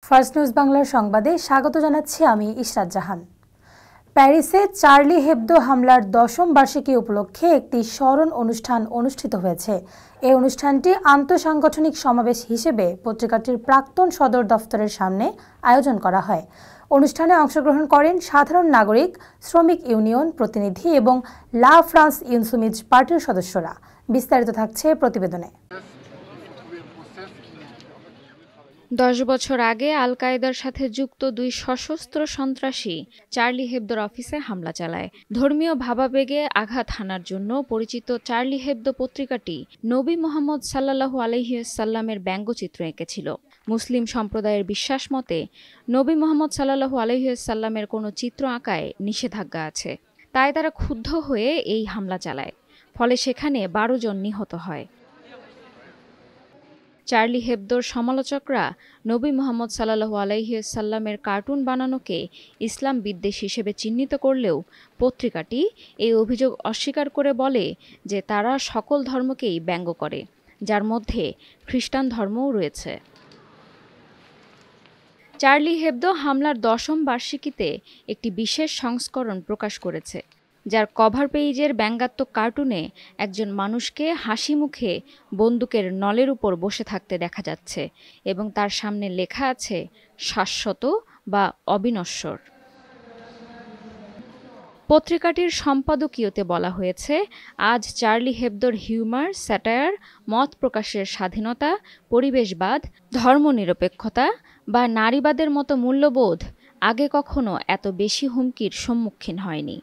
First news বাংলার সংবাদে স্বাগত জানাচ্ছি আমি ইশরাত জাহান। প্যারিসে চার্লি হেবদো হামলার ১০ম বার্ষিকী উপলক্ষে একটি স্মরণ অনুষ্ঠান অনুষ্ঠিত হয়েছে। এই অনুষ্ঠানটি আন্তঃসাংগঠনিক সমাবেশ হিসেবে পত্রিকাটির প্রাক্তন সদর দফতরের সামনে আয়োজন করা হয়। অনুষ্ঠানে অংশগ্রহণ করেন সাধারণ নাগরিক, শ্রমিক ইউনিয়ন প্রতিনিধি এবং লা ফ্রান্স ইনসুমিজ পার্টির সদস্যরা। বিস্তারিত থাকছে প্রতিবেদনে। 10 বছর আগে আল কায়েদার সাথে যুক্ত দুই সশস্ত্র সন্ত্রাসী চার্লি হেবদোর অফিসে হামলা চালায়। ধর্মীয় ভাবাবেগে আঘাত হানার জন্য পরিচিত চার্লি হেবদো পত্রিকাটি নবী মুহাম্মদ সাল্লাল্লাহু আলাইহি ওয়াসাল্লামের ব্যঙ্গচিত্র এঁকেছিল। মুসলিম সম্প্রদায়ের বিশ্বাস মতে নবী মুহাম্মদ সাল্লাল্লাহু আলাইহি ওয়াসাল্লামের কোনো চিত্র আঁকায় নিষেধাজ্ঞা আছে। তাই তারা ক্ষুব্ধ হয়ে এই হামলা চালায়। ফলে সেখানে 12 জন নিহত হয়। চার্লি হেবদোর সমালোচকরা নবী মুহাম্মদ সাল্লাল্লাহু আলাইহি ওয়াসাল্লামের কার্টুন বানানোকে ইসলাম বিদ্বেষ হিসেবে চিহ্নিত করলেও পত্রিকাটি এই অভিযোগ অস্বীকার করে বলে যে তারা সকল ধর্মকেই ব্যঙ্গ করে, যার মধ্যে খ্রিস্টান ধর্মও রয়েছে। চার্লি হেবদো হামলার 10ম বার্ষিকীতে একটি বিশেষ সংস্করণ প্রকাশ করেছে, যার কভার পেজের ব্যঙ্গাত্মক কার্টুনে একজন মানুষকে হাসি মুখে বন্দুকের নলের উপর বসে থাকতে দেখা যাচ্ছে এবং তার সামনে লেখা আছে শাশ্বত বা অবিনশ্বর। পত্রিকাটির সম্পাদকীয়তে বলা হয়েছে, আজ চার্লি হেবদোর হিউমার, স্যাটায়ার, মত প্রকাশের স্বাধীনতা, পরিবেশবাদ, ধর্মনিরপেক্ষতা বা নারীবাদের মতো মূল্যবোধ আগে কখনো এত বেশি হুমকির সম্মুখীন হয়নি।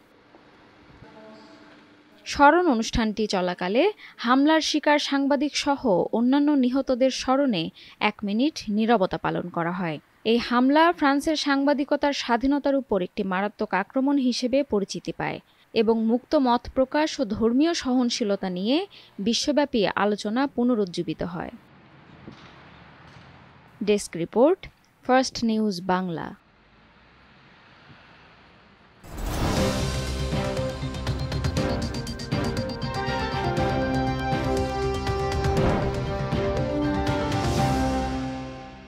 স্মরণ অনুষ্ঠানটি চলাকালে হামলার শিকার সাংবাদিক সহ অন্যান্য নিহতদের স্মরণে 1 মিনিট নীরবতা পালন করা হয়। এই হামলা ফ্রান্সের সাংবাদিকতার স্বাধীনতার উপর একটি মারাত্মক আক্রমণ হিসেবে পরিচিতি পায় এবং মুক্ত মত প্রকাশ ও ধর্মীয় সহনশীলতা নিয়ে বিশ্বব্যাপী আলোচনা পুনরুজ্জীবিত হয়। Desk report, first news Bangla.